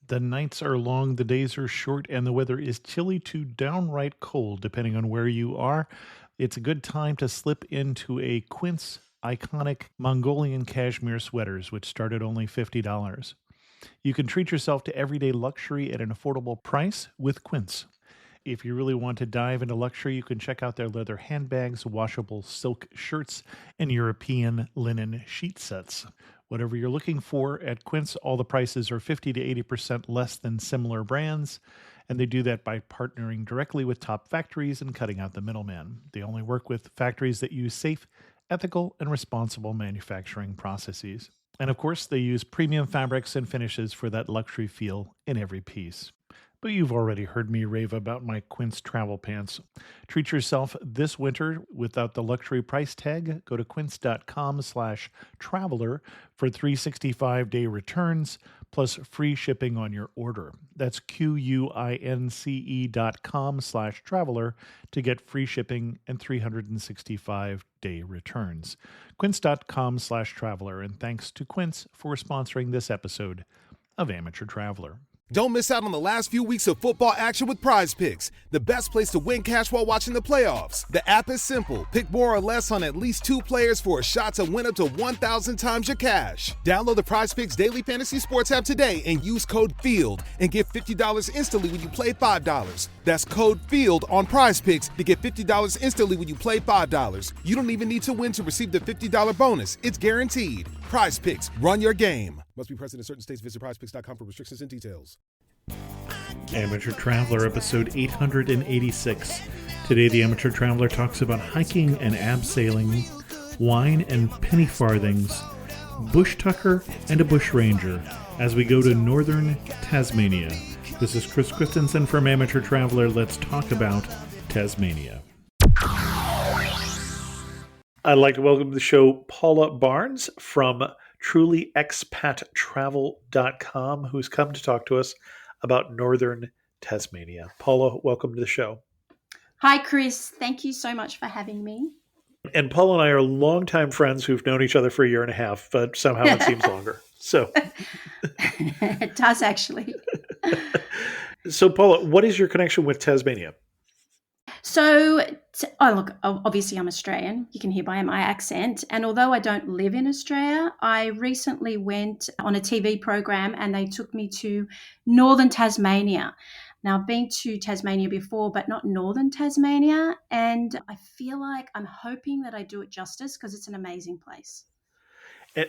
The nights are long, the days are short, and the weather is chilly to downright cold, depending on where you are. It's a good time to slip into a Quince iconic Mongolian cashmere sweaters, which start at only $50. You can treat yourself to everyday luxury at an affordable price with Quince. If you really want to dive into luxury, you can check out their leather handbags, washable silk shirts, and European linen sheet sets. Whatever you're looking for at Quince, all the prices are 50 to 80% less than similar brands, and they do that by partnering directly with top factories and cutting out the middleman. They only work with factories that use safe, ethical, and responsible manufacturing processes. And of course, they use premium fabrics and finishes for that luxury feel in every piece. But you've already heard me rave about my Quince travel pants. Treat yourself this winter without the luxury price tag. Go to quince.com/traveler for 365-day returns plus free shipping on your order. That's QUINCE.com/traveler to get free shipping and 365-day returns. Quince.com/traveler. And thanks to Quince for sponsoring this episode of Amateur Traveler. Don't miss out on the last few weeks of football action with Prize Picks, the best place to win cash while watching the playoffs. The app is simple. Pick more or less on at least 2 players for a shot to win up to 1,000 times your cash. Download the Prize Picks Daily Fantasy Sports app today and use code FIELD and get $50 instantly when you play $5. That's code FIELD on Prize Picks to get $50 instantly when you play $5. You don't even need to win to receive the $50 bonus. It's guaranteed. Prize Picks. Run your game. Must be present in certain states. Visit prizepicks.com for restrictions and details. Amateur Traveler, episode 886. Today, the Amateur Traveler talks about hiking and abseiling, wine and penny farthings, bush tucker and a bush ranger, as we go to Northern Tasmania. This is Chris Christensen from Amateur Traveler. Let's talk about Tasmania. I'd like to welcome to the show Paula Barnes from trulyexpattravel.com, who's come to talk to us about Northern Tasmania. Paula, welcome to the show. Hi, Chris. Thank you so much for having me. And Paula and I are longtime friends who've known each other for a year and a half, but somehow it seems longer. So it does, actually. So, Paula, what is your connection with Tasmania? So, look, obviously I'm Australian. You can hear by my accent. And although I don't live in Australia, I recently went on a TV program and they took me to Northern Tasmania. Now, I've been to Tasmania before, but not Northern Tasmania. And I feel like I'm hoping that I do it justice because it's an amazing place.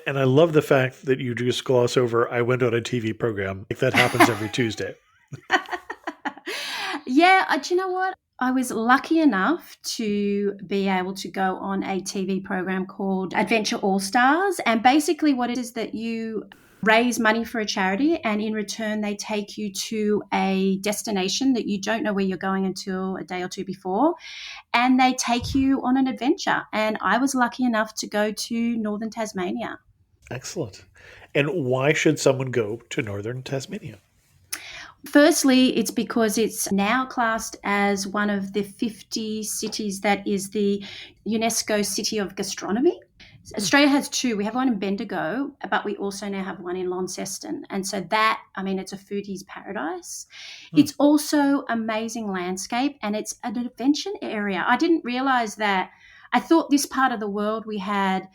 And I love the fact that you just gloss over, I went on a TV program. Like that happens every Tuesday. Yeah, do you know what? I was lucky enough to be able to go on a TV program called Adventure All Stars. And basically what it is that you raise money for a charity and in return they take you to a destination that you don't know where you're going until a day or two before. And they take you on an adventure. And I was lucky enough to go to Northern Tasmania. Excellent. And why should someone go to Northern Tasmania? Firstly, it's because it's now classed as one of the 50 cities that is the UNESCO City of Gastronomy. Australia has 2. We have one in Bendigo, but we also now have one in Launceston. And so that, it's a foodie's paradise. It's also amazing landscape and it's an adventure area. I didn't realise that. I thought this part of the world we had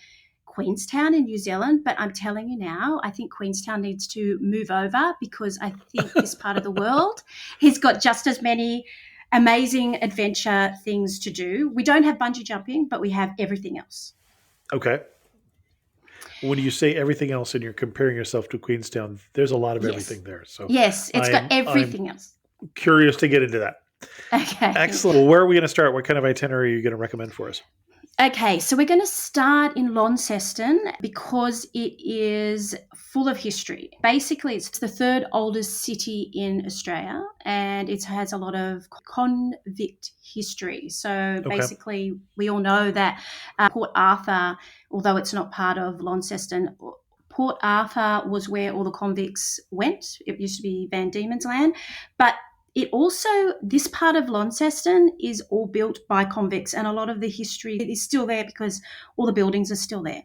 Queenstown in New Zealand, but I'm telling you now, I think Queenstown needs to move over because I think this part of the world has got just as many amazing adventure things to do. We don't have bungee jumping, but we have everything else. Okay. When you say everything else and you're comparing yourself to Queenstown, there's a lot of everything there. So yes, it's got everything else. Curious to get into that. Okay. Excellent. Well, where are we going to start? What kind of itinerary are you going to recommend for us? Okay, so we're going to start in Launceston because it is full of history. Basically, it's the 3rd oldest city in Australia and it has a lot of convict history. So basically, we all know that Port Arthur, although it's not part of Launceston, Port Arthur was where all the convicts went. It used to be Van Diemen's Land, but it also, this part of Launceston is all built by convicts and a lot of the history is still there because all the buildings are still there.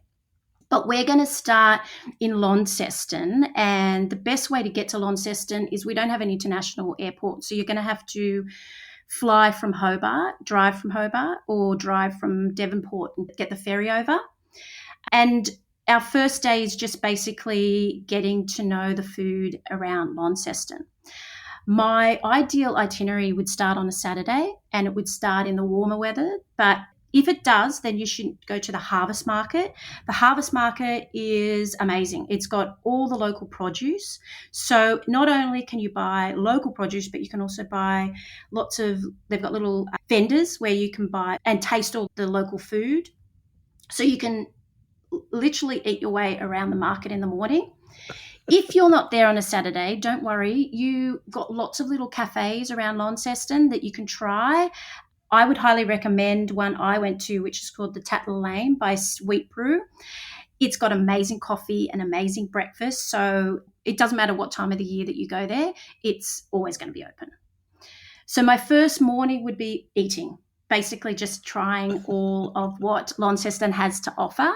But we're going to start in Launceston, and the best way to get to Launceston is we don't have an international airport, so you're going to have to fly from Hobart, drive from Hobart, or drive from Devonport and get the ferry over. And our first day is just basically getting to know the food around Launceston. My ideal itinerary would start on a Saturday, and it would start in the warmer weather, but if it does, then you should go to the Harvest Market. The Harvest Market is amazing. It's got all the local produce. So not only can you buy local produce, but you can also buy they've got little vendors where you can buy and taste all the local food. So you can literally eat your way around the market in the morning. If you're not there on a Saturday, don't worry. You got lots of little cafes around Launceston that you can try. I would highly recommend one I went to, which is called the Tattler Lane by Sweet Brew. It's got amazing coffee and amazing breakfast. So it doesn't matter what time of the year that you go there, it's always going to be open. So my first morning would be eating, basically just trying all of what Launceston has to offer.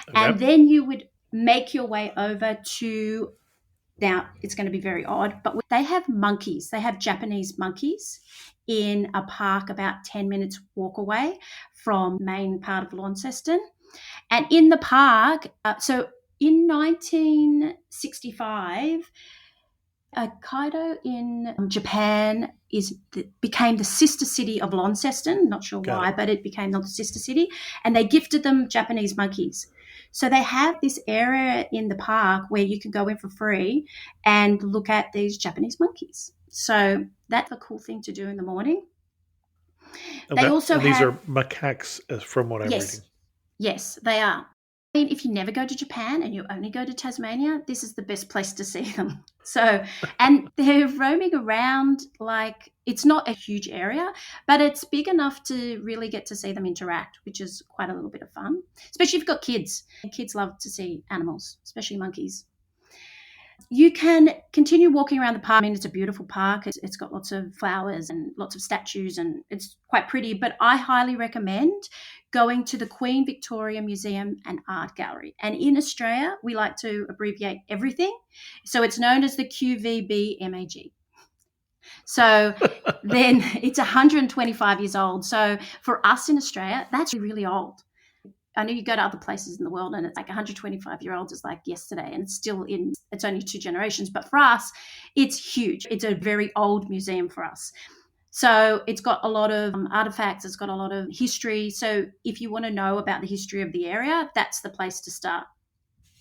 Okay. And then you would make your way over to, now it's going to be very odd, but they have monkeys. They have Japanese monkeys in a park about 10 minutes walk away from main part of Launceston. And in the park, so in 1965, Kyoto in Japan became the sister city of Launceston. Not sure why, but it became the sister city. And they gifted them Japanese monkeys. So they have this area in the park where you can go in for free and look at these Japanese monkeys. So that's a cool thing to do in the morning. Okay. They also these are macaques, from what I'm reading. Yes, they are. I mean, if you never go to Japan and you only go to Tasmania, this is the best place to see them. So, and they're roaming around, like, it's not a huge area, but it's big enough to really get to see them interact, which is quite a little bit of fun, especially if you've got kids. Kids love to see animals, especially monkeys. You can continue walking around the park. I mean, it's a beautiful park. It's got lots of flowers and lots of statues, and it's quite pretty. But I highly recommend going to the Queen Victoria Museum and Art Gallery. And in Australia, we like to abbreviate everything. So it's known as the QVBMAG. So then it's 125 years old. So for us in Australia, that's really old. I know you go to other places in the world and it's like 125-year-olds is like yesterday, and it's only 2 generations. But for us, it's huge. It's a very old museum for us. So it's got a lot of artifacts. It's got a lot of history. So if you want to know about the history of the area, that's the place to start.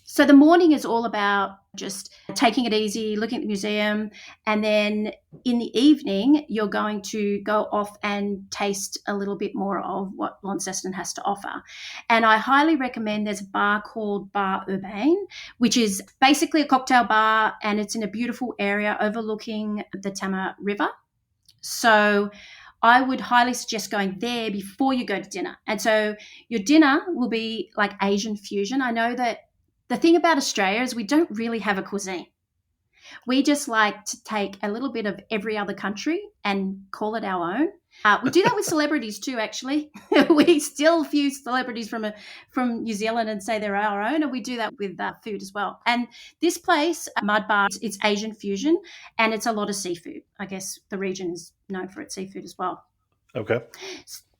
So the morning is all about just taking it easy, looking at the museum, and then in the evening, you're going to go off and taste a little bit more of what Launceston has to offer. And I highly recommend, there's a bar called Bar Urbane, which is basically a cocktail bar, and it's in a beautiful area overlooking the Tama River. So I would highly suggest going there before you go to dinner. And so your dinner will be like Asian fusion. I know that the thing about Australia is we don't really have a cuisine. We just like to take a little bit of every other country and call it our own. We do that with celebrities too, actually. We steal a few celebrities from New Zealand and say they're our own, and we do that with food as well. And this place, Mud Bar, it's Asian fusion, and it's a lot of seafood. I guess the region is known for its seafood as well. Okay.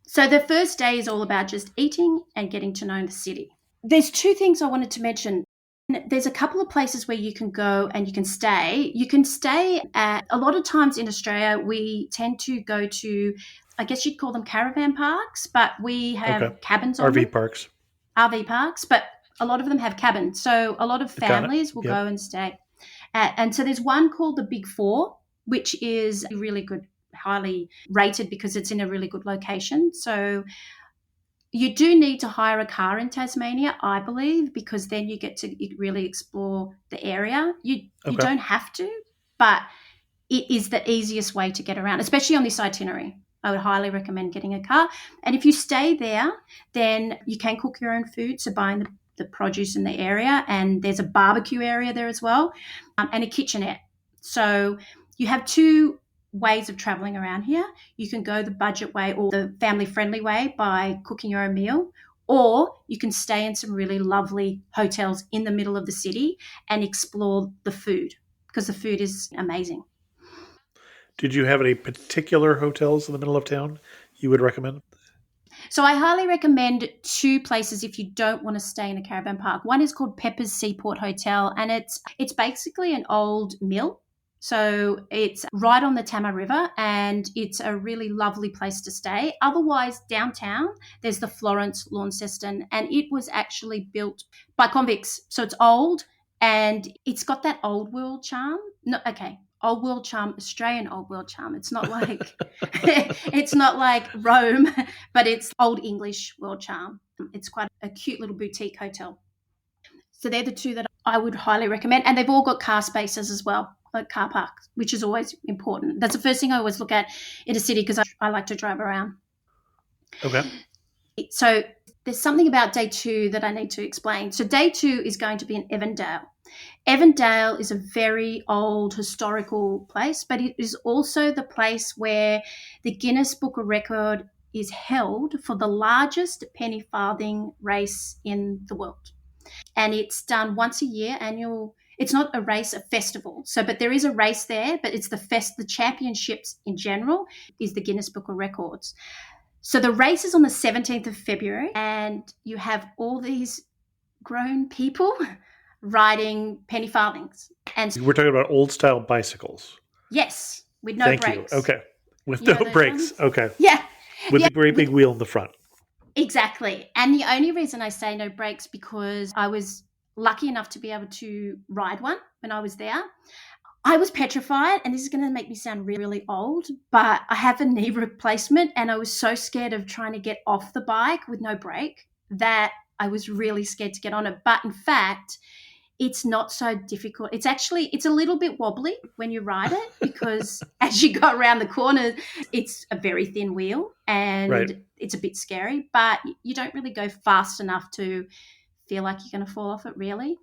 So the first day is all about just eating and getting to know the city. There's 2 things I wanted to mention. There's a couple of places where you can go and you can stay. You can stay at, a lot of times in Australia, we tend to go to, I guess you'd call them caravan parks, but we have cabins on them. RV parks, but a lot of them have cabins. So a lot of families will go and stay. And so there's one called the Big Four, which is really good, highly rated because it's in a really good location. So you do need to hire a car in Tasmania, I believe, because then you get to really explore the area. You don't have to, but it is the easiest way to get around, especially on this itinerary. I would highly recommend getting a car. And if you stay there, then you can cook your own food, so buying the produce in the area. And there's a barbecue area there as well, and a kitchenette. So you have 2 ways of traveling around here. You can go the budget way or the family friendly way by cooking your own meal, or you can stay in some really lovely hotels in the middle of the city and explore the food, because the food is amazing. Did you have any particular hotels in the middle of town you would recommend? So I highly recommend two places if you don't want to stay in a caravan park. One is called Pepper's Seaport Hotel, and it's basically an old mill. So it's right on the Tama River, and it's a really lovely place to stay. Otherwise, downtown, there's the Florence Launceston, and it was actually built by convicts. So it's old, and it's got that old world charm. No, okay, old world charm, Australian old world charm. It's not like it's not like Rome, but it's old English world charm. It's quite a cute little boutique hotel. So they're the two that I would highly recommend. And they've all got car spaces as well, like car parks, which is always important. That's the first thing I always look at in a city, because I like to drive around. Okay. So there's something about day 2 that I need to explain. So day 2 is going to be in Evandale. Evandale is a very old historical place, but it is also the place where the Guinness Book of Record is held for the largest penny farthing race in the world. And it's done once a year, annual. It's not a race, a festival. So, but there is a race there, but it's the championships in general is the Guinness Book of Records. So the race is on the 17th of February, and you have all these grown people riding penny farthings. And We're talking about old style bicycles. yes, with no Thank brakes. you. Okay. With You no know those brakes. ones? Okay. Yeah. With Yeah, the great big wheel in the front. exactly. And the only reason I say no brakes, because I was lucky enough to be able to ride one when I was there. I was petrified, and this is going to make me sound really, really old, but I have a knee replacement, and I was so scared of trying to get off the bike with no brake that I was really scared to get on it. But in fact, it's not so difficult. It's a little bit wobbly when you ride it, because as you go around the corner, it's a very thin wheel, and Right. it's a bit scary, but you don't really go fast enough to feel like you're going to fall off it, really.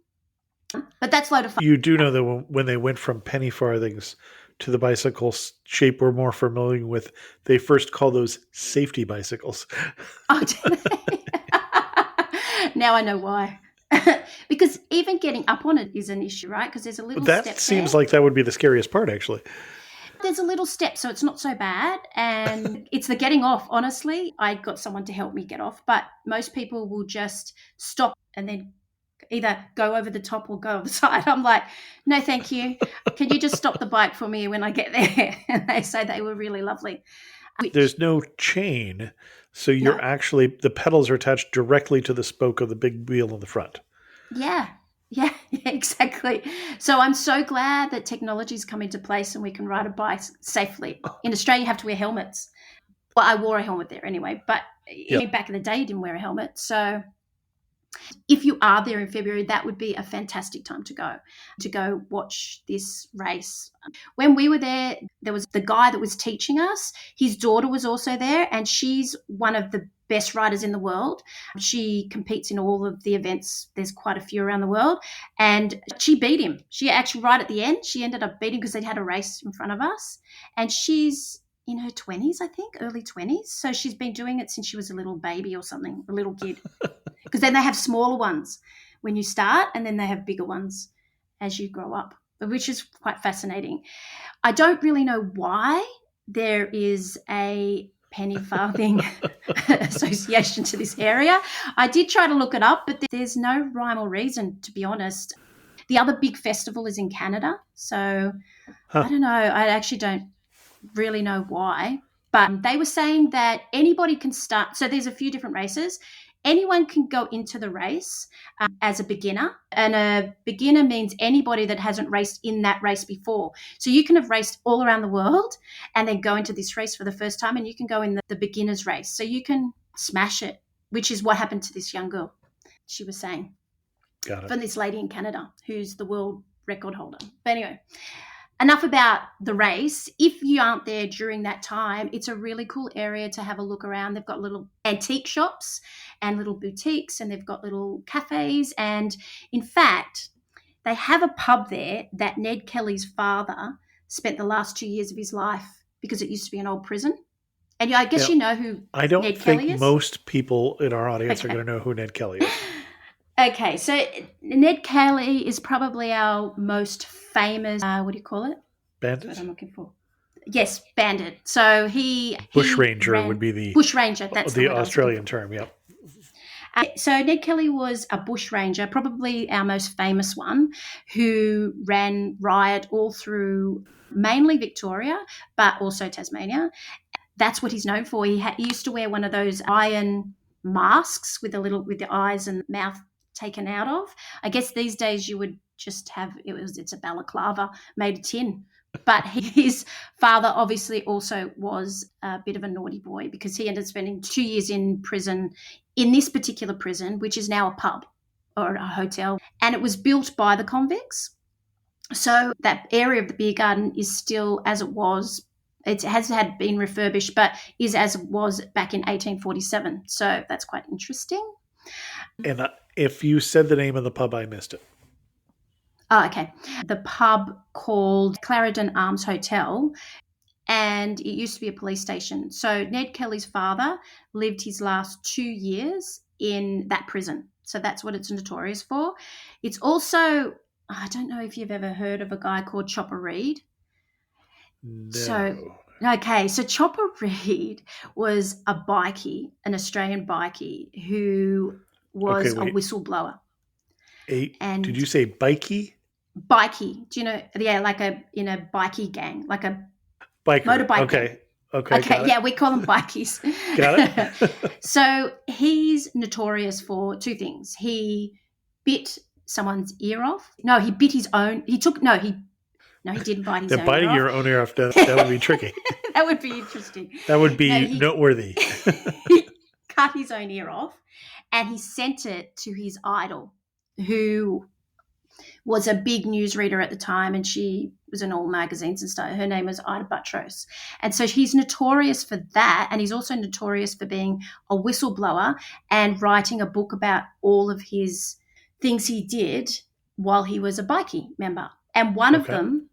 But that's a load of fun. You do know that when they went from penny farthings to the bicycle shape we're more familiar with, they first called those safety bicycles. Oh, did they? Now I know why. Because even getting up on it is an issue, right? Because there's a little That step seems there. like that would be the scariest part, actually. There's a little step, so it's not so bad. And it's the getting off. Honestly, I got someone to help me get off, but most people will just stop and then either go over the top or go over the side. I'm like, no, thank you. Can you just stop the bike for me when I get there? And they say they were really lovely. There's no chain, so you're actually, the pedals are attached directly to the spoke of the big wheel in the front. Yeah, exactly. So I'm so glad that technology's come into place and we can ride a bike safely. In Australia, you have to wear helmets. Well, I wore a helmet there anyway, but back in the day, you didn't wear a helmet. So if you are there in February, that would be a fantastic time to go watch this race. When we were there was the guy that was teaching us. His daughter was also there, and she's one of the best riders in the world. She competes in all of the events. There's quite a few around the world, and she beat him. She actually, right at the end, she ended up beating, because they'd had a race in front of us, and she's in her 20s, I think, early 20s. So she's been doing it since she was a little baby or something, a little kid. Because then they have smaller ones when you start, and then they have bigger ones as you grow up, which is quite fascinating. I don't really know why there is a penny farthing association to this area. I did try to look it up, but there's no rhyme or reason, to be honest. The other big festival is in Canada. So I don't know. I actually don't really know why. But they were saying that anybody can start. So there's a few different races. Anyone can go into the race as a beginner. And a beginner means anybody that hasn't raced in that race before. So you can have raced all around the world and then go into this race for the first time, and you can go in the beginner's race. So you can smash it, which is what happened to this young girl, she was saying. Got it. From this lady in Canada who's the world record holder. But anyway, enough about the race. If you aren't there during that time, it's a really cool area to have a look around. They've got little antique shops and little boutiques, and they've got little cafes. And in fact, they have a pub there that Ned Kelly's father spent the last 2 years of his life, because it used to be an old prison. And I guess Yeah. you know who I don't Ned think Kelly is? most people in our audience are Okay. going to know who Ned Kelly is. Okay, so Ned Kelly is probably our most famous, what do you call it? That's what Bandit? I'm looking for. Yes, bandit. So he Bushranger would ran be the bushranger. That's the word I was looking Australian for. term. Yep. So Ned Kelly was a bushranger, probably our most famous one, who ran riot all through mainly Victoria, but also Tasmania. That's what he's known for. He used to wear one of those iron masks with the eyes and mouth taken out of. I guess these days you would just have it's a balaclava made of tin. But his father obviously also was a bit of a naughty boy because he ended up spending 2 years in prison in this particular prison, which is now a pub or a hotel. And it was built by the convicts. So that area of the beer garden is still as it was. It has had been refurbished, but is as it was back in 1847. So that's quite interesting. And if you said the name of the pub, I missed it. Oh, okay. The pub called Clarendon Arms Hotel, and it used to be a police station. So Ned Kelly's father lived his last 2 years in that prison. So that's what it's notorious for. It's also, I don't know if you've ever heard of a guy called Chopper Read. No. So Chopper Read was a bikie, an Australian bikie who was a whistleblower. Did you say bikey? Bikie. Do you know? Yeah, like in a bikie gang, like a biker. Motorbike. Okay. Okay. Yeah, we call them bikies. Got it. So he's notorious for two things. He bit someone's ear off. No, he bit his own. He didn't bite his own ear off. Biting your own ear off, that would be tricky. That would be interesting. That would be noteworthy. He cut his own ear off and he sent it to his idol, who was a big newsreader at the time, and she was in all magazines and stuff. Her name was Ida Buttrose. And so he's notorious for that, and he's also notorious for being a whistleblower and writing a book about all of his things he did while he was a bikie member. And one of them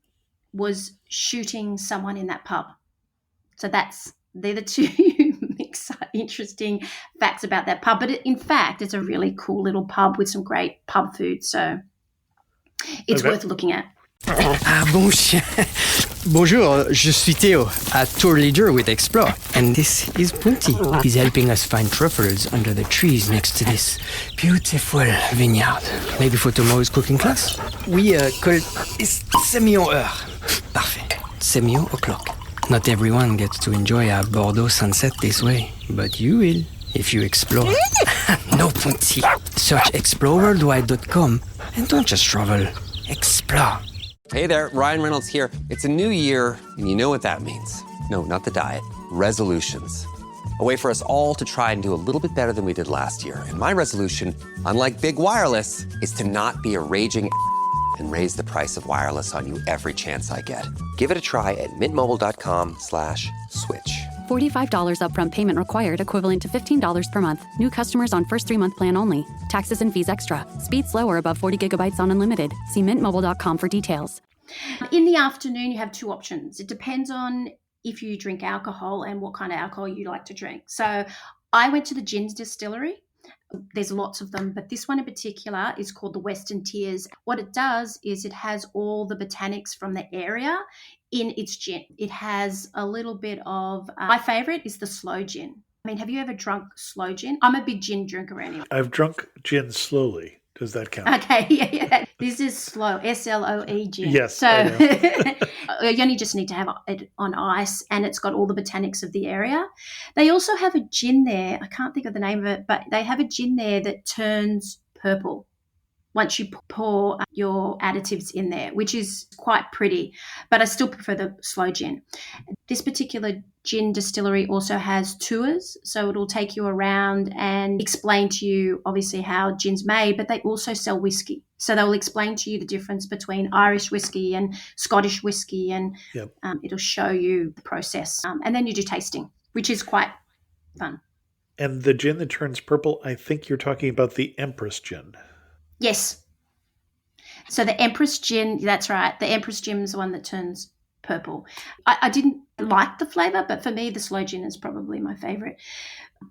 was shooting someone in that pub. So they're the two interesting facts about that pub. But in fact, it's a really cool little pub with some great pub food. So it's worth looking at. Ah, bon chien. Bonjour, je suis Theo, a tour leader with Explore. And this is Punti. He's helping us find truffles under the trees next to this beautiful vineyard. Maybe for tomorrow's cooking class? Oui, col is 7 heures. Parfait. 7 o'clock. Not everyone gets to enjoy a Bordeaux sunset this way, but you will if you explore. No, Punti. Search exploreworldwide.com and don't just travel. Explore. Hey there, Ryan Reynolds here. It's a new year, and you know what that means. No, not the diet. Resolutions. A way for us all to try and do a little bit better than we did last year. And my resolution, unlike big wireless, is to not be a raging and raise the price of wireless on you every chance I get. Give it a try at mintmobile.com/switch. $45 upfront payment required, equivalent to $15 per month. New customers on first 3-month plan only. Taxes and fees extra. Speed slower above 40 gigabytes on unlimited. See mintmobile.com for details. In the afternoon, you have two options. It depends on if you drink alcohol and what kind of alcohol you like to drink. So I went to the gin distillery. There's lots of them, but this one in particular is called the Western Tears. What it does is it has all the botanics from the area in its gin. It has a little bit of, my favorite is the slow gin. I mean, have you ever drunk slow gin? I'm a big gin drinker anyway. I've drunk gin slowly. Does that count? Okay, yeah. This is slow, SLOE gin. Yes. So you only just need to have it on ice, and it's got all the botanics of the area. They also have a gin there. I can't think of the name of it, but they have a gin there that turns purple once you pour your additives in there, which is quite pretty, but I still prefer the slow gin. This particular gin distillery also has tours, so it'll take you around and explain to you obviously how gin's made, but they also sell whiskey. So they'll explain to you the difference between Irish whiskey and Scottish whiskey, and it'll show you the process. And then you do tasting, which is quite fun. And the gin that turns purple, I think you're talking about the Empress gin. Yes. So the Empress gin, that's right. The Empress gin is the one that turns purple. I didn't like the flavour, but for me, the sloe gin is probably my favourite.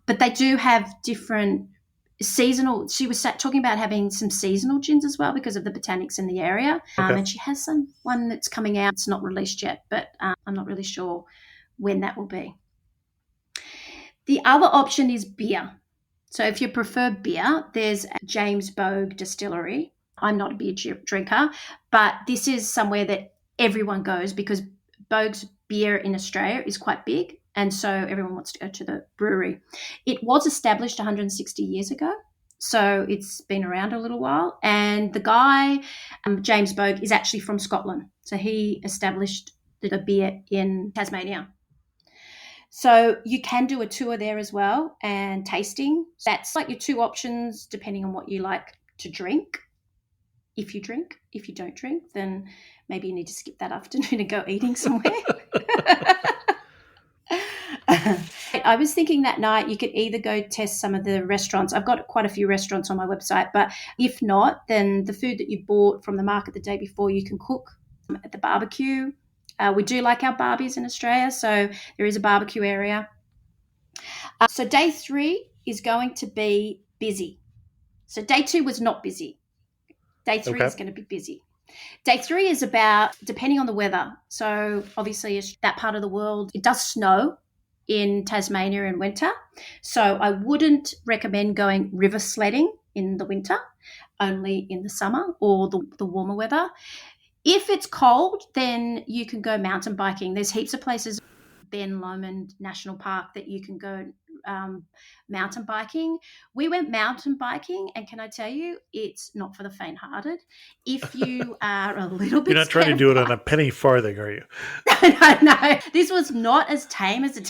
But they do have different seasonal. She was talking about having some seasonal gins as well because of the botanics in the area. Okay. And she has one that's coming out. It's not released yet, but I'm not really sure when that will be. The other option is beer. So if you prefer beer, there's James Bogue Distillery. I'm not a beer drinker, but this is somewhere that everyone goes because Bogue's beer in Australia is quite big, and so everyone wants to go to the brewery. It was established 160 years ago, so it's been around a little while. And the guy, James Bogue, is actually from Scotland. So he established the beer in Tasmania. So you can do a tour there as well and tasting. That's like your two options depending on what you like to drink. If you drink. If you don't drink, then maybe you need to skip that afternoon and go eating somewhere. I was thinking that night you could either go test some of the restaurants. I've got quite a few restaurants on my website, but if not, then the food that you bought from the market the day before you can cook at the barbecue. We do like our barbies in Australia, so there is a barbecue area. So day 3 is going to be busy. So day 2 was not busy. Day 3 is going to be busy. Day 3 is about, depending on the weather. So obviously that part of the world, it does snow in Tasmania in winter. So I wouldn't recommend going river sledding in the winter, only in the summer or the warmer weather. If it's cold, then you can go mountain biking. There's heaps of places, Ben Lomond National Park, that you can go mountain biking. We went mountain biking, and can I tell you, it's not for the faint-hearted. If you are a little bit, you're not trying to do it on a penny farthing, are you? No. This was not as tame as a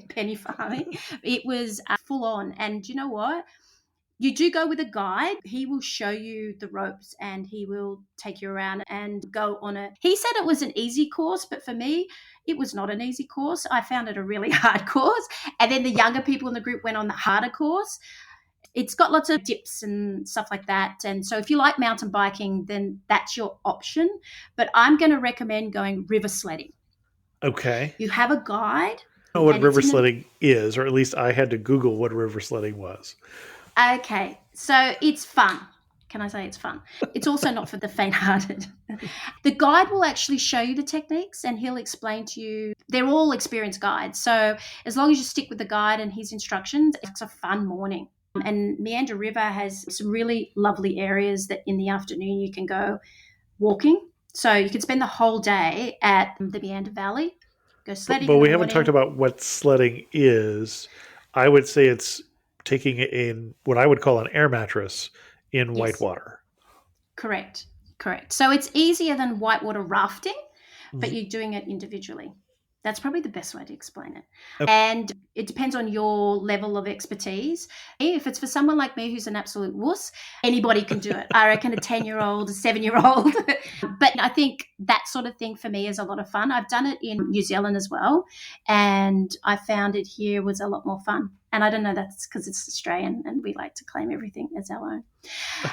penny farthing. It was full on, and you know what? You do go with a guide. He will show you the ropes and he will take you around and go on it. He said it was an easy course, but for me, it was not an easy course. I found it a really hard course. And then the younger people in the group went on the harder course. It's got lots of dips and stuff like that. And so if you like mountain biking, then that's your option. But I'm going to recommend going river sledding. Okay. You have a guide. I know what river sledding is, or at least I had to Google what river sledding was. Okay, so it's fun. Can I say it's fun? It's also not for the faint-hearted. The guide will actually show you the techniques and he'll explain to you. They're all experienced guides. So as long as you stick with the guide and his instructions, it's a fun morning. And Meander River has some really lovely areas that in the afternoon you can go walking. So you can spend the whole day at the Meander Valley, go sledding. But we haven't talked about what sledding is. I would say it's taking in what I would call an air mattress in whitewater. Correct. So it's easier than whitewater rafting, but you're doing it individually. That's probably the best way to explain it. Okay. And it depends on your level of expertise. If it's for someone like me who's an absolute wuss, anybody can do it. I reckon a 10-year-old, a 7-year-old. But I think that sort of thing for me is a lot of fun. I've done it in New Zealand as well, and I found it here was a lot more fun. And I don't know, that's because it's Australian and we like to claim everything as our own.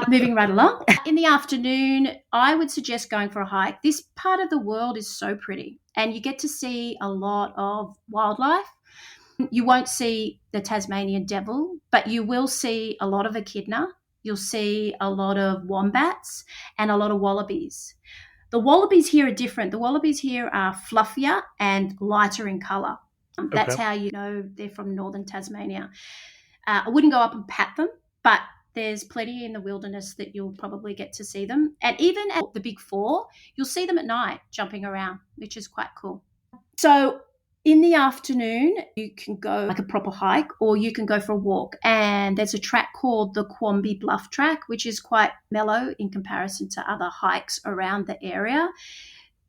Moving right along. In the afternoon, I would suggest going for a hike. This part of the world is so pretty and you get to see a lot of wildlife. You won't see the Tasmanian devil, but you will see a lot of echidna. You'll see a lot of wombats and a lot of wallabies. The wallabies here are different. The wallabies here are fluffier and lighter in colour. That's how you know they're from Northern Tasmania. I wouldn't go up and pat them, but there's plenty in the wilderness that you'll probably get to see them. And even at the Big Four, you'll see them at night jumping around, which is quite cool. So in the afternoon, you can go like a proper hike or you can go for a walk. And there's a track called the Quamby Bluff Track, which is quite mellow in comparison to other hikes around the area.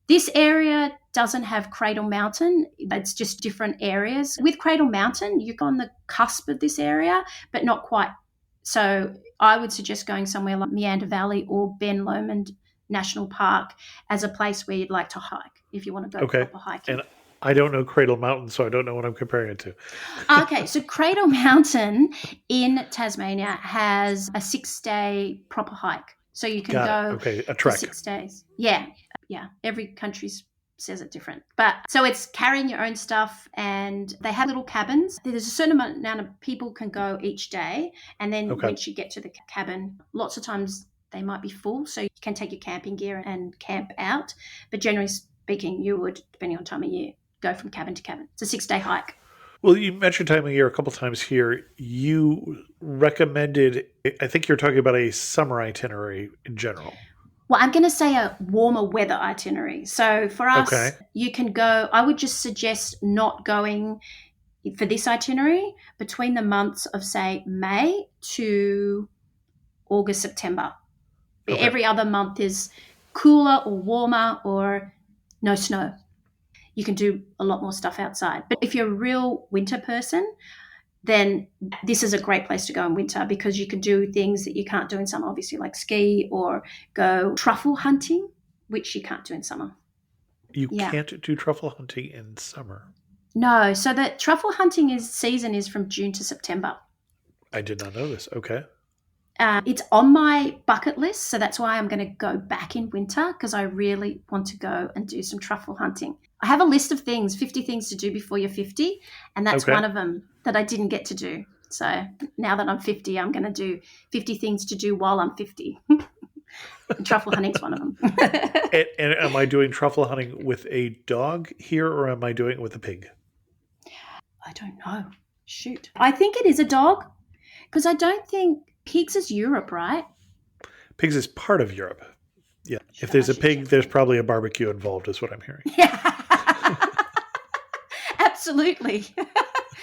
This area doesn't have Cradle Mountain. It's just different areas. With Cradle Mountain, you're on the cusp of this area, but not quite. So I would suggest going somewhere like Meander Valley or Ben Lomond National Park as a place where you'd like to hike if you want to go proper hiking. And I don't know Cradle Mountain, so I don't know what I'm comparing it to. Okay, so Cradle Mountain in Tasmania has a 6-day proper hike. So you can go a trek. for 6 days. Yeah. Every country's says it different. But so it's carrying your own stuff, and they have little cabins. There's a certain amount of people can go each day. And then Okay. once you get to the cabin, lots of times they might be full. So you can take your camping gear and camp out. But generally speaking, you would, depending on time of year, go from cabin to cabin. It's a 6-day hike. Well, you mentioned time of year a couple times here. You recommended, I think you're talking about a summer itinerary in general. Well, I'm going to say a warmer weather itinerary. So for us, you can go, I would just suggest not going for this itinerary between the months of, say, May to August, September. Okay. Every other month is cooler or warmer or no snow. You can do a lot more stuff outside. But if you're a real winter person, then this is a great place to go in winter because you can do things that you can't do in summer, obviously, like ski or go truffle hunting, which you can't do in summer. You can't do truffle hunting in summer? No. So the truffle hunting season is from June to September. I did not know this. Okay. It's on my bucket list, so that's why I'm going to go back in winter because I really want to go and do some truffle hunting. I have a list of things, 50 things to do before you're 50, and that's one of them that I didn't get to do. So now that I'm 50, I'm going to do 50 things to do while I'm 50. Truffle hunting's one of them. and am I doing truffle hunting with a dog here, or am I doing it with a pig? I don't know. Shoot. I think it is a dog because I don't think pigs is Europe, right? Pigs is part of Europe. Yeah. If there's a pig, there's probably a barbecue involved, is what I'm hearing. Yeah. Absolutely.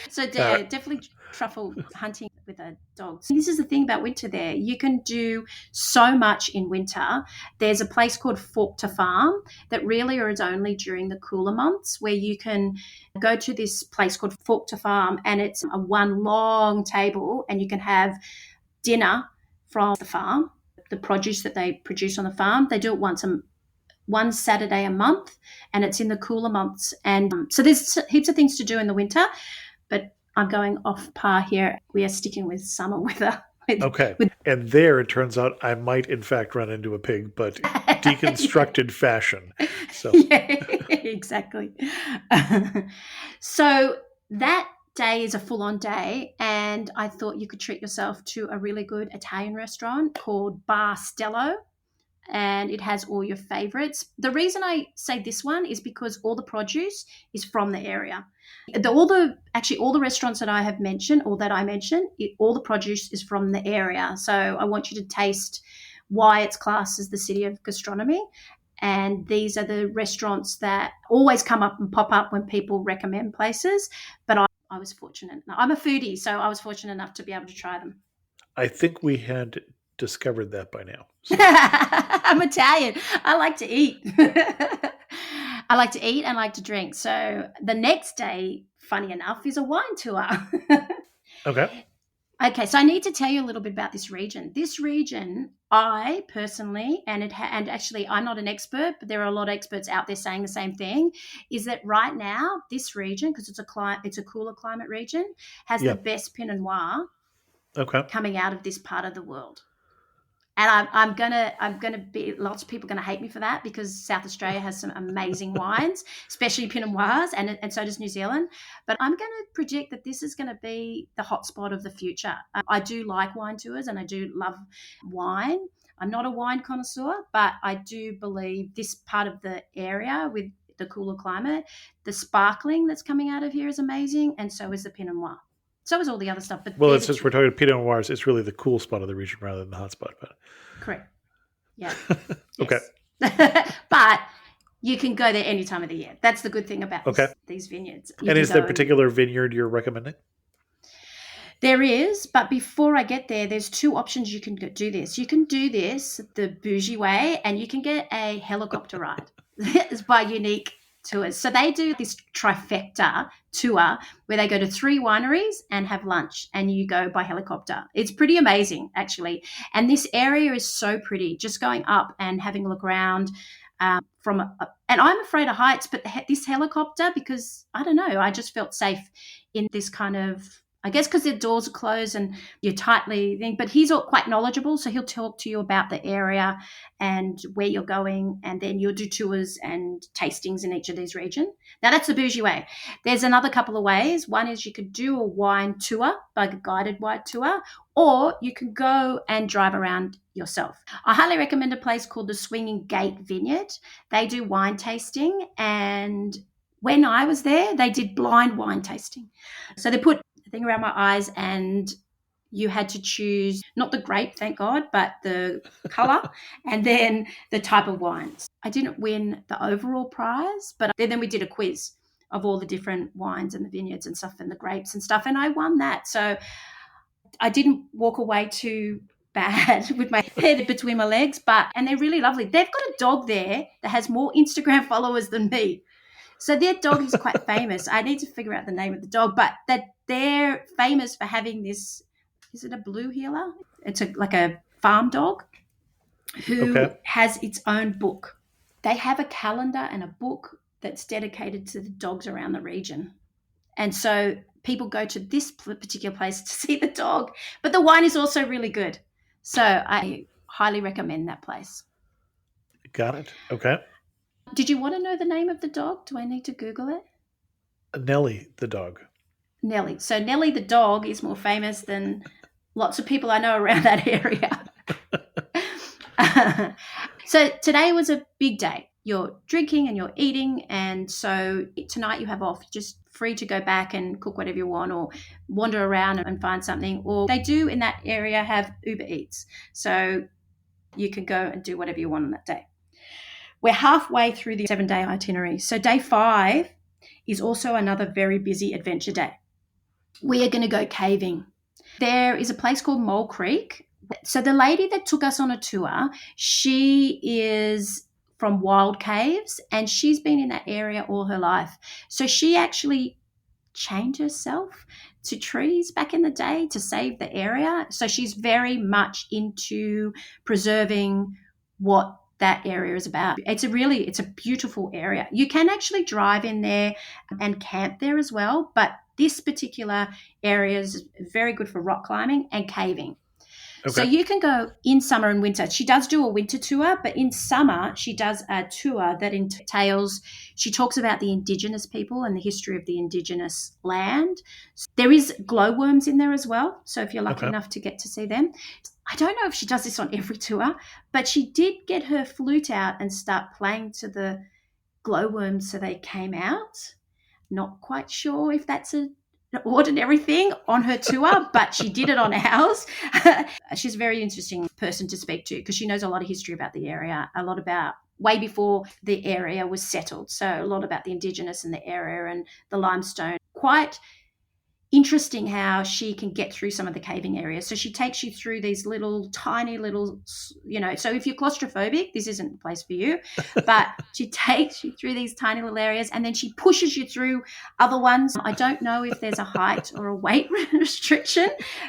So definitely truffle hunting with a dog. So this is the thing about winter there. You can do so much in winter. There's a place called Fork to Farm that really is only during the cooler months where you can go to this place called Fork to Farm, and it's a one long table and you can have dinner from the farm, the produce that they produce on the farm. They do it one Saturday a month, and it's in the cooler months. And so there's heaps of things to do in the winter, but I'm going off par here. We are sticking with summer weather. And there it turns out I might in fact run into a pig, but deconstructed fashion. So yeah, exactly. So that day is a full-on day, and I thought you could treat yourself to a really good Italian restaurant called Bar Stello, and it has all your favorites. The reason I say this one is because all the produce is from the area. All the restaurants that I have mentioned, or that I mentioned, all the produce is from the area. So I want you to taste why it's classed as the City of Gastronomy. And these are the restaurants that always come up and pop up when people recommend places. But I was fortunate. I'm a foodie, so I was fortunate enough to be able to try them. I think we had discovered that by now. So. I'm Italian. I like to eat. I like to eat and like to drink. So the next day, funny enough, is a wine tour. Okay, so I need to tell you a little bit about this region. This region, I personally, and actually I'm not an expert, but there are a lot of experts out there saying the same thing, is that right now this region, because it's a cooler climate region, has the best Pinot Noir coming out of this part of the world. And I'm gonna be, lots of people are gonna hate me for that because South Australia has some amazing wines, especially Pinot Noirs, and so does New Zealand. But I'm gonna predict that this is gonna be the hotspot of the future. I do like wine tours and I do love wine. I'm not a wine connoisseur, but I do believe this part of the area with the cooler climate, the sparkling that's coming out of here is amazing, and so is the Pinot Noir. So is all the other stuff. But since we're talking Pinot Noirs, it's really the cool spot of the region rather than the hot spot. But correct. Yeah. Okay. But you can go there any time of the year. That's the good thing about these vineyards. And is there a particular vineyard you're recommending? There is, but before I get there, there's two options you can do this. You can do this the bougie way, and you can get a helicopter ride. It's by Unique Tours. So they do this trifecta tour where they go to 3 wineries and have lunch, and you go by helicopter. It's pretty amazing, actually. And this area is so pretty, just going up and having a look around and I'm afraid of heights, but this helicopter, because I don't know, I just felt safe in this kind of I guess because the doors are closed and you're tightly thing, but he's quite knowledgeable. So he'll talk to you about the area and where you're going. And then you'll do tours and tastings in each of these regions. Now that's the bougie way. There's another couple of ways. One is you could do a wine tour, like a guided wine tour, or you can go and drive around yourself. I highly recommend a place called the Swinging Gate Vineyard. They do wine tasting, and when I was there, they did blind wine tasting. So they put a thing around my eyes and you had to choose not the grape, thank God, but the colour and then the type of wines. I didn't win the overall prize, but then we did a quiz of all the different wines and the vineyards and stuff and the grapes and stuff, and I won that. So I didn't walk away too bad with my head between my legs, and they're really lovely. They've got a dog there that has more Instagram followers than me. So their dog is quite famous. I need to figure out the name of the dog, but that they're famous for having this, is it a blue heeler? It's like a farm dog who has its own book. They have a calendar and a book that's dedicated to the dogs around the region. And so people go to this particular place to see the dog, but the wine is also really good. So I highly recommend that place. Got it. Okay. Did you want to know the name of the dog? Do I need to Google it? Nellie, the dog. Nellie. So Nellie, the dog, is more famous than lots of people I know around that area. So today was a big day. You're drinking and you're eating, and so tonight you have off. You're just free to go back and cook whatever you want or wander around and find something. Or they do in that area have Uber Eats. So you can go and do whatever you want on that day. We're halfway through the 7-day itinerary. So day 5 is also another very busy adventure day. We are going to go caving. There is a place called Mole Creek. So the lady that took us on a tour, she is from Wild Caves and she's been in that area all her life. So she actually chained herself to trees back in the day to save the area. So she's very much into preserving what that area is about. It's a beautiful area. You can actually drive in there and camp there as well, but this particular area is very good for rock climbing and caving. Okay. So you can go in summer and winter. She does do a winter tour, but in summer she does a tour that entails, she talks about the Indigenous people and the history of the Indigenous land. There is glowworms in there as well, so if you're lucky enough to get to see them. I don't know if she does this on every tour, but she did get her flute out and start playing to the glowworms so they came out. Not quite sure if that's an ordinary thing on her tour, but she did it on ours. She's a very interesting person to speak to because she knows a lot of history about the area, a lot about way before the area was settled. So a lot about the Indigenous in the area and the limestone. Quite interesting how she can get through some of the caving areas. So she takes you through these tiny little, so if you're claustrophobic, this isn't the place for you, but she takes you through these tiny little areas and then she pushes you through other ones. I don't know if there's a height or a weight restriction,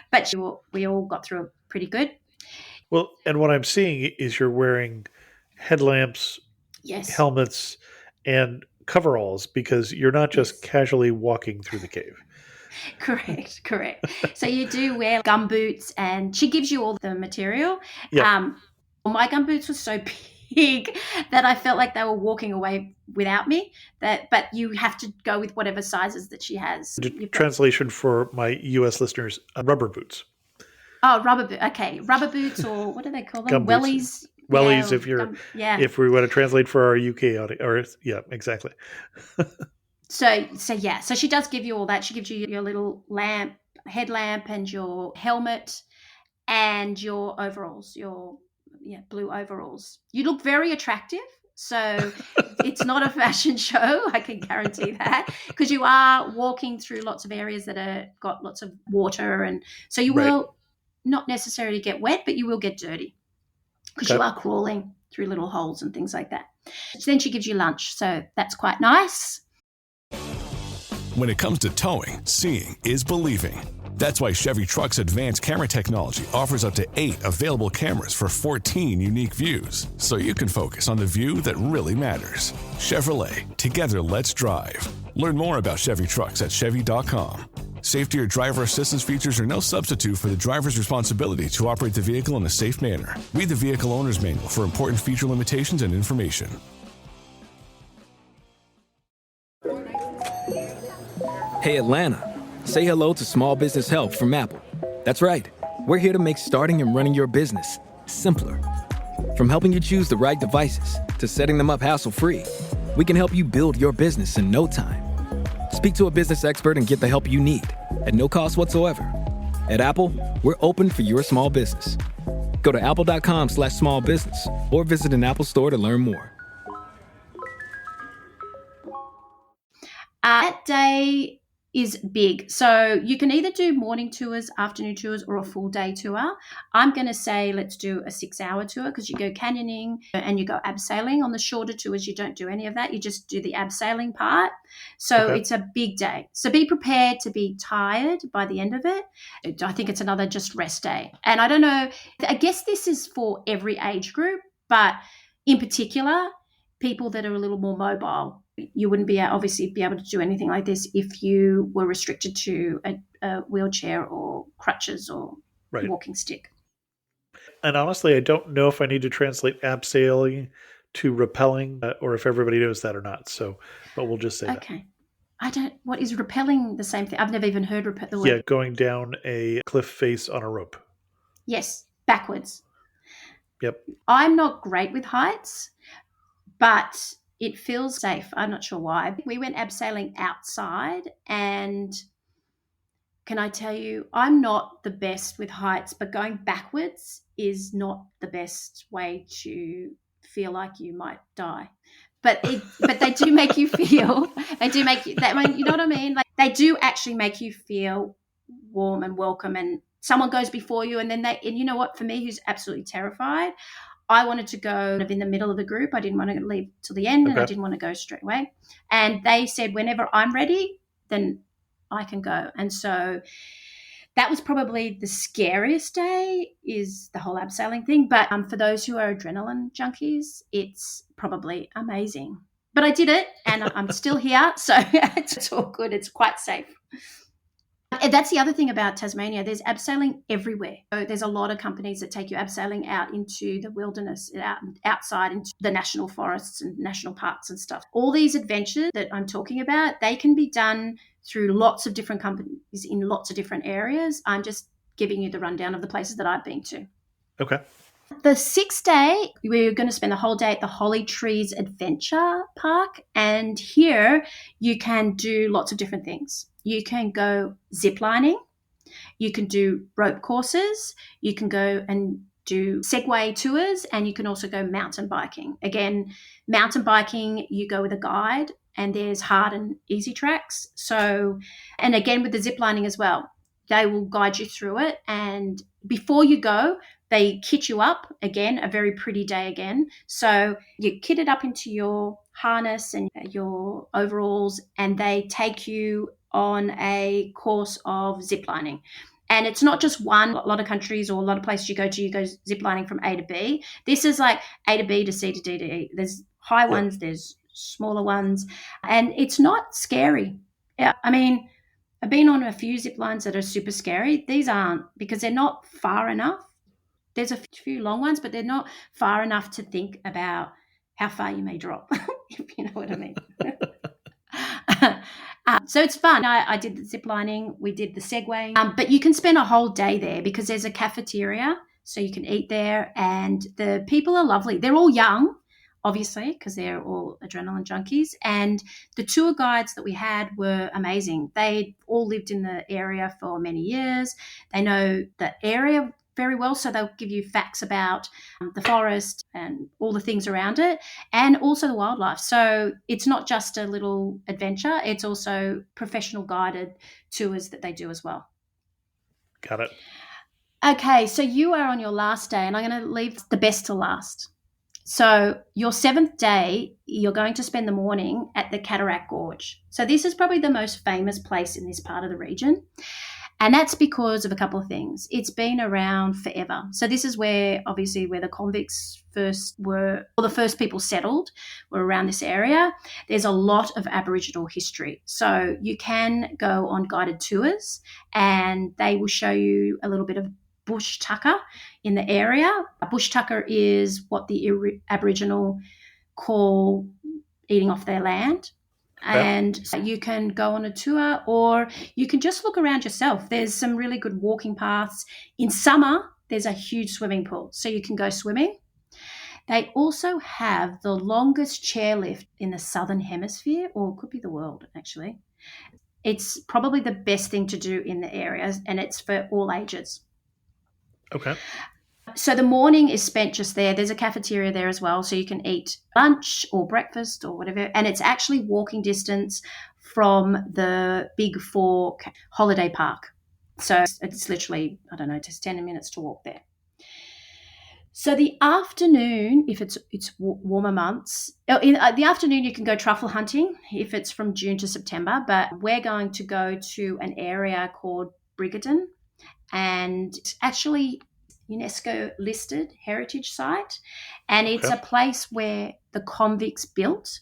but we all got through it pretty good. Well, and what I'm seeing is you're wearing headlamps, helmets, and coveralls because you're not just casually walking through the cave. Correct. So you do wear gumboots and she gives you all the material. Yeah. My gumboots were so big that I felt like they were walking away without me. But you have to go with whatever sizes that she has. Translation for my U.S. listeners, rubber boots. Oh, rubber boots. Okay. Rubber boots, or what do they call them? Wellies. Wellies, if we want to translate for our UK audience. Exactly. So she does give you all that. She gives you your little headlamp and your helmet and your overalls, your blue overalls. You look very attractive. So it's not a fashion show, I can guarantee that, because you are walking through lots of areas that are got lots of water, and so you will not necessarily get wet, but you will get dirty because you are crawling through little holes and things like that. So then she gives you lunch, so that's quite nice. When it comes to towing, seeing is believing. That's why Chevy Truck's advanced camera technology offers up to 8 available cameras for 14 unique views, so you can focus on the view that really matters. Chevrolet, together let's drive. Learn more about Chevy Trucks at Chevy.com. Safety or driver assistance features are no substitute for the driver's responsibility to operate the vehicle in a safe manner. Read the Vehicle Owner's Manual for important feature limitations and information. Hey Atlanta, say hello to Small Business Help from Apple. That's right, we're here to make starting and running your business simpler. From helping you choose the right devices to setting them up hassle-free, we can help you build your business in no time. Speak to a business expert and get the help you need at no cost whatsoever. At Apple, we're open for your small business. Go to apple.com/small business or visit an Apple store to learn more. That day is big. So you can either do morning tours, afternoon tours, or a full day tour. I'm going to say let's do a 6-hour tour because you go canyoning and you go abseiling. On the shorter tours, you don't do any of that. You just do the abseiling part. So It's a big day. So be prepared to be tired by the end of it. I think it's another just rest day. And I don't know, I guess this is for every age group, but in particular, people that are a little more mobile. You wouldn't be able to do anything like this if you were restricted to a wheelchair or crutches or walking stick. And honestly, I don't know if I need to translate abseiling to rappelling or if everybody knows that or not. So, but we'll just say that. Okay. What is rappelling the same thing? I've never even heard the word. Yeah, going down a cliff face on a rope. Yes, backwards. Yep. I'm not great with heights, but it feels safe. I'm not sure why. We went abseiling outside, and can I tell you, I'm not the best with heights, but going backwards is not the best way to feel like you might die. But they do make you feel. They do make you. You know what I mean? Like they do actually make you feel warm and welcome. And someone goes before you, and you know what? For me, who's absolutely terrified, I wanted to go in the middle of the group. I didn't want to leave till the end, and I didn't want to go straight away. And they said, whenever I'm ready, then I can go. And so that was probably the scariest day, is the whole abseiling thing. But for those who are adrenaline junkies, it's probably amazing. But I did it, and I'm still here, so it's all good. It's quite safe. And that's the other thing about Tasmania. There's abseiling everywhere. So there's a lot of companies that take you abseiling out into the wilderness, outside into the national forests and national parks and stuff. All these adventures that I'm talking about, they can be done through lots of different companies in lots of different areas. I'm just giving you the rundown of the places that I've been to. Okay. The 6th day, we're going to spend the whole day at the Holly Trees Adventure Park. And here you can do lots of different things. You can go ziplining. You can do rope courses. You can go and do Segway tours. And you can also go mountain biking. Again, mountain biking, you go with a guide, and there's hard and easy tracks. So, and again, with the ziplining as well, they will guide you through it. And before you go, they kit you up, again, a very pretty day again. So you kit it up into your harness and your overalls, and they take you on a course of ziplining. And it's not just one. A lot of countries or a lot of places you go ziplining from A to B. This is like A to B to C to D to E. There's high ones, there's smaller ones, and it's not scary. I mean, I've been on a few zip lines that are super scary. These aren't, because they're not far enough. There's a few long ones, but they're not far enough to think about how far you may drop, if you know what I mean. So it's fun. I did the zip lining. We did the Segway. But you can spend a whole day there because there's a cafeteria, so you can eat there. And the people are lovely. They're all young, obviously, because they're all adrenaline junkies. And the tour guides that we had were amazing. They all lived in the area for many years. They know the area very well, so they'll give you facts about the forest and all the things around it, and also the wildlife. So it's not just a little adventure, it's also professional guided tours that they do as well. Got it. Okay, so you are on your last day, and I'm going to leave the best to last. So your 7th day, you're going to spend the morning at the Cataract Gorge. So this is probably the most famous place in this part of the region. And that's because of a couple of things. It's been around forever. So this is where, obviously, where the convicts first were, or the first people settled were around this area. There's a lot of Aboriginal history. So you can go on guided tours and they will show you a little bit of bush tucker in the area. A bush tucker is what the Aboriginal call eating off their land. And so you can go on a tour or you can just look around yourself. There's some really good walking paths. In summer, there's a huge swimming pool, so you can go swimming. They also have the longest chairlift in the Southern Hemisphere, or it could be the world, actually. It's probably the best thing to do in the area, and it's for all ages. Okay. So the morning is spent just there. There's a cafeteria there as well, so you can eat lunch or breakfast or whatever. And it's actually walking distance from the Big Fork holiday park. So it's literally, I don't know, just 10 minutes to walk there. So the afternoon, if it's warmer months, in the afternoon you can go truffle hunting if it's from June to September. But we're going to go to an area called Brigaden, and it's actually UNESCO listed heritage site, and it's a place where the convicts built,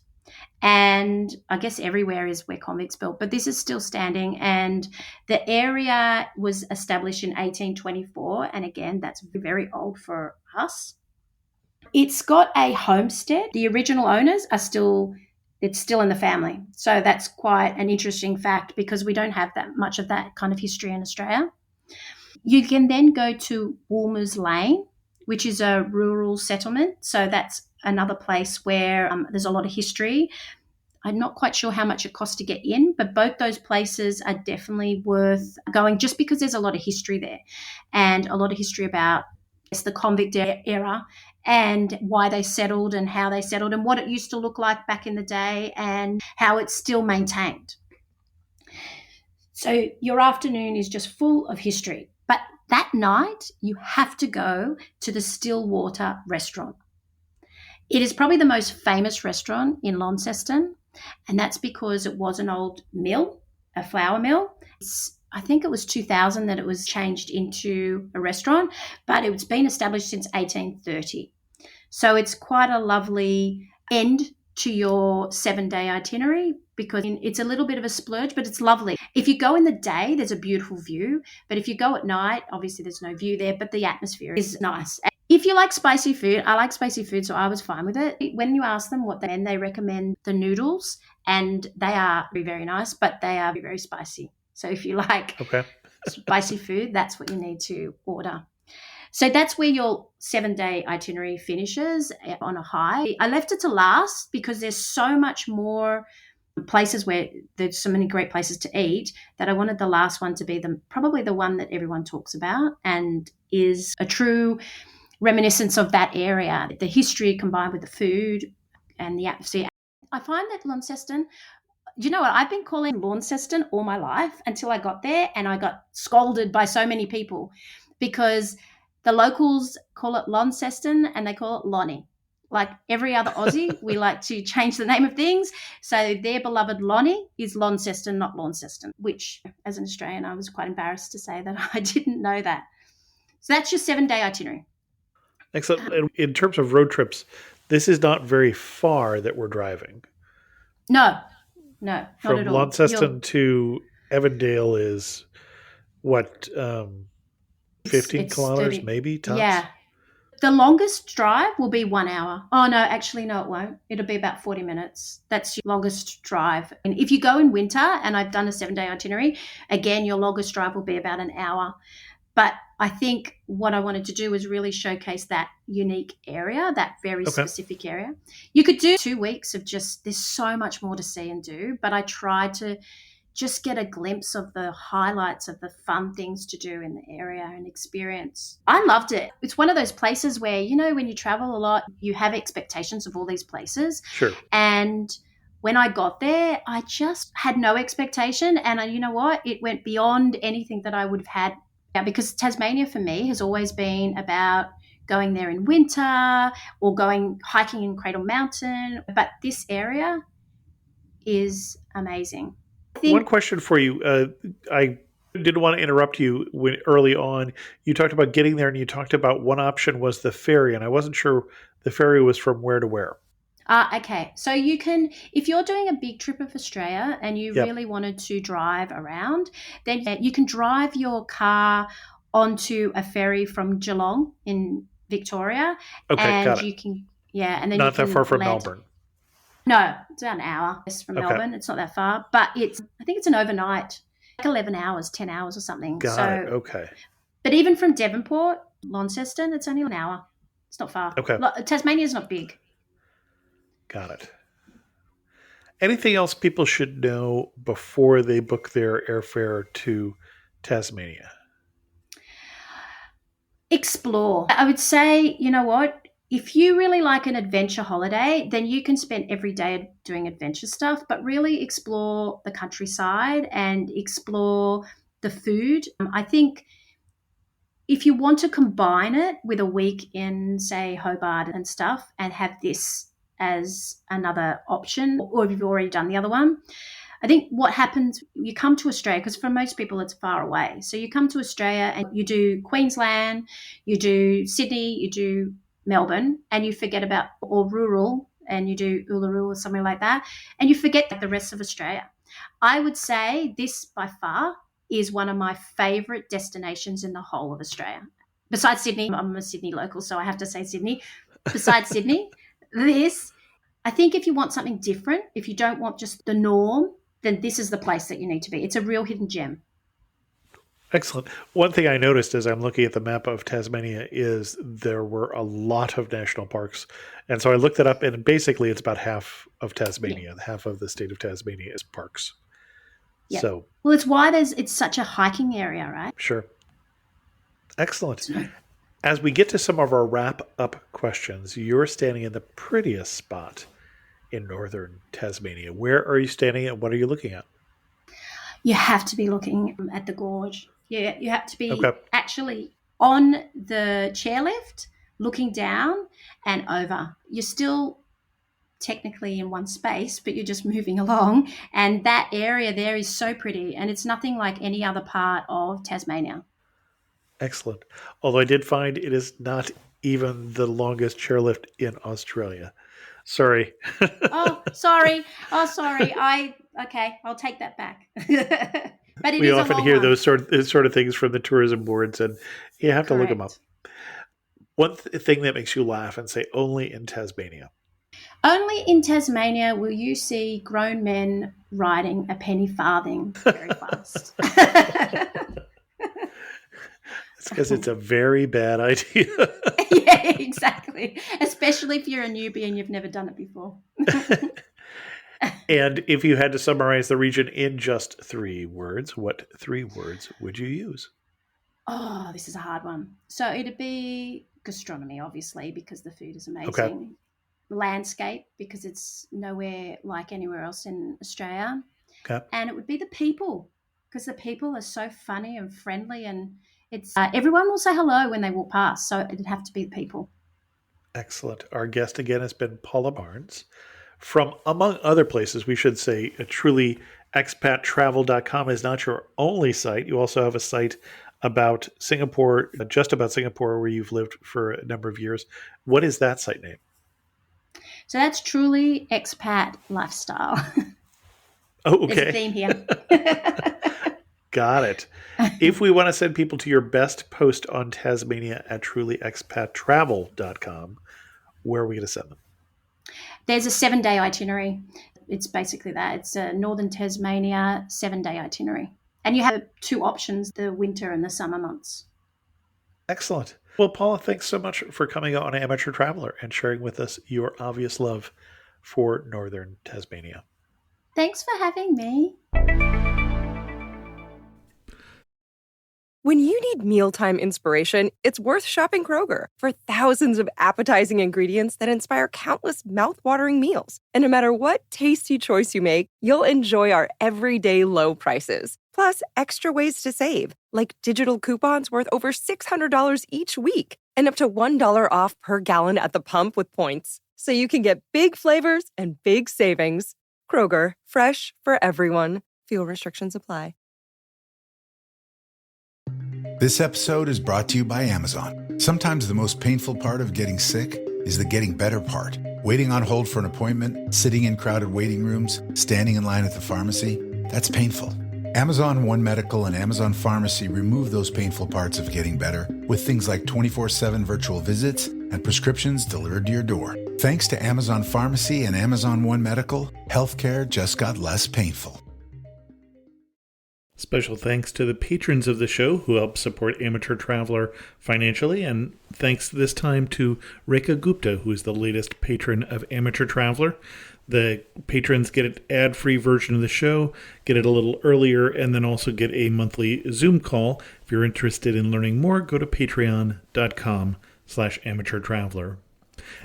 and I guess everywhere is where convicts built, but this is still standing, and the area was established in 1824, and again that's very old for us. It's got a homestead. The original owners are still in the family, so that's quite an interesting fact because we don't have that much of that kind of history in Australia. You can then go to Woolmer's Lane, which is a rural settlement. So that's another place where there's a lot of history. I'm not quite sure how much it costs to get in, but both those places are definitely worth going just because there's a lot of history there and a lot of history about the convict era and why they settled and how they settled and what it used to look like back in the day and how it's still maintained. So your afternoon is just full of history. But that night, you have to go to the Stillwater restaurant. It is probably the most famous restaurant in Launceston, and that's because it was an old mill, a flour mill. I think it was 2000 that it was changed into a restaurant, but it's been established since 1830. So it's quite a lovely end to your 7-day itinerary because it's a little bit of a splurge, but it's lovely. If you go in the day, there's a beautiful view, but if you go at night, obviously there's no view there, but the atmosphere is nice. If you like spicy food, I like spicy food, so I was fine with it. When you ask them what they recommend the noodles, and they are very, very nice, but they are very, very spicy. So if you like spicy food, that's what you need to order. So that's where your 7-day itinerary finishes on a high. I left it to last because there's so much more places where there's so many great places to eat that I wanted the last one to be probably the one that everyone talks about and is a true reminiscence of that area, the history combined with the food and the atmosphere. I find that Launceston, you know what, I've been calling Launceston all my life until I got there and I got scolded by so many people because the locals call it Launceston and they call it Lonnie. Like every other Aussie, we like to change the name of things. So their beloved Lonnie is Launceston, not Launceston, which as an Australian, I was quite embarrassed to say that I didn't know that. So that's your 7-day itinerary. Excellent. And in terms of road trips, this is not very far that we're driving. No, not From at all. Launceston to Evandale is what, 15 kilometers 30, maybe tops? Yeah. The longest drive will be 1 hour. Oh, no, actually, no, it won't. It'll be about 40 minutes. That's your longest drive. And if you go in winter, and I've done a 7-day itinerary, again, your longest drive will be about an hour. But I think what I wanted to do was really showcase that unique area, that very specific area. You could do 2 weeks of there's so much more to see and do, but I tried to just get a glimpse of the highlights of the fun things to do in the area and experience. I loved it. It's one of those places where, you know, when you travel a lot, you have expectations of all these places. Sure. And when I got there, I just had no expectation. And you know what? It went beyond anything that I would have had. Yeah, because Tasmania for me has always been about going there in winter or going hiking in Cradle Mountain. But this area is amazing. One question for you. I Didn't want to interrupt you when early on. You talked about getting there, and you talked about one option was the ferry, and I wasn't sure the ferry was from where to where. Okay. So you can, if you're doing a big trip of Australia and you Yep. really wanted to drive around, then you can drive your car onto a ferry from Geelong in Victoria, Okay, and got it. you can, yeah, and then you Not that far can from land. Melbourne. No, it's about an hour from Okay, Melbourne. It's not that far, but I think it's an overnight, like 11 hours, 10 hours or something. got it. So, Okay, but even from Devonport, Launceston, it's only an hour. It's not far. okay, Tasmania's not big. got it. Anything else people should know before they book their airfare to Tasmania? Explore. I would say, you know what? If you really like an adventure holiday, then you can spend every day doing adventure stuff, but really explore the countryside and explore the food. I think if you want to combine it with a week in, say, Hobart and stuff, and have this as another option, or if you've already done the other one, I think what happens, you come to Australia, because for most people it's far away. So you come to Australia and you do Queensland, you do Sydney, you do Melbourne, and you forget about, or rural, and you do Uluru or something like that, and you forget the rest of Australia. I would say this by far is one of my favourite destinations in the whole of Australia. Besides Sydney, I'm a Sydney local, so I have to say Sydney. Besides Sydney, this, I think if you want something different, if you don't want just the norm, then this is the place that you need to be. It's a real hidden gem. Excellent. One thing I noticed as I'm looking at the map of Tasmania is there were a lot of national parks. And so I looked it up, and basically it's about half of Tasmania. Yeah. Half of the state of Tasmania is parks. Yeah. So, well, it's why it's such a hiking area, right? Sure. Excellent. As we get to some of our wrap-up questions, you're standing in the prettiest spot in northern Tasmania. Where are you standing and what are you looking at? You have to be looking at the gorge. Yeah, you have to be actually on the chairlift, looking down and over. You're still technically in one space, but you're just moving along. And that area there is so pretty, and it's nothing like any other part of Tasmania. Excellent. Although I did find it is not even the longest chairlift in Australia. Sorry. Sorry. Okay, I'll take that back. But we often hear those sort of things from the tourism boards, and you have to look them up. One thing that makes you laugh and say only in Tasmania. Only in Tasmania will you see grown men riding a penny farthing very fast. It's because it's a very bad idea. Yeah, exactly. Especially if you're a newbie and you've never done it before. And if you had to summarize the region in just 3 words, what 3 words would you use? Oh, this is a hard one. So it'd be gastronomy, obviously, because the food is amazing. Okay. Landscape, because it's nowhere like anywhere else in Australia. Okay. And it would be the people, because the people are so funny and friendly, and it's everyone will say hello when they walk past. So it'd have to be the people. Excellent. Our guest again has been Paula Barnes from, among other places, we should say, truly expattravel.com is not your only site. You also have a site about Singapore, just about Singapore, where you've lived for a number of years. What is that site name? So that's truly expat lifestyle. Oh, okay. There's a theme here. Got it. If we want to send people to your best post on Tasmania at trulyexpattravel.com, where are we going to send them? There's a 7-day itinerary. It's basically that. It's a Northern Tasmania 7-day itinerary. And you have 2 options, the winter and the summer months. Excellent. Well, Paula, thanks so much for coming on Amateur Traveler and sharing with us your obvious love for Northern Tasmania. Thanks for having me. When you need mealtime inspiration, it's worth shopping Kroger for thousands of appetizing ingredients that inspire countless mouthwatering meals. And no matter what tasty choice you make, you'll enjoy our everyday low prices. Plus, extra ways to save, like digital coupons worth over $600 each week and up to $1 off per gallon at the pump with points. So you can get big flavors and big savings. Kroger, fresh for everyone. Fuel restrictions apply. This episode is brought to you by Amazon. Sometimes the most painful part of getting sick is the getting better part. Waiting on hold for an appointment, sitting in crowded waiting rooms, standing in line at the pharmacy, that's painful. Amazon One Medical and Amazon Pharmacy remove those painful parts of getting better with things like 24/7 virtual visits and prescriptions delivered to your door. Thanks to Amazon Pharmacy and Amazon One Medical, healthcare just got less painful. Special thanks to the patrons of the show who help support Amateur Traveler financially, and thanks this time to Rekha Gupta, who is the latest patron of Amateur Traveler. The patrons get an ad-free version of the show, get it a little earlier, and then also get a monthly Zoom call. If you're interested in learning more, go to patreon.com/amateurtraveler.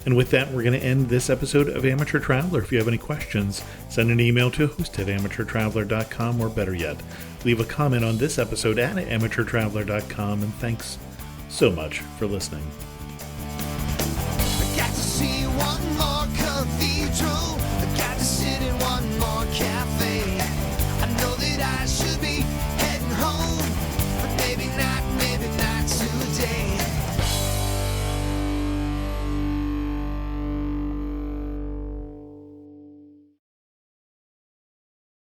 And with that, we're going to end this episode of Amateur Traveler. If you have any questions, send an email to host@amateurtraveler.com, or better yet, leave a comment on this episode at amateurtraveler.com, and thanks so much for listening. I got to see one more cathedral. I got to sit in one more cafe. I know that I should be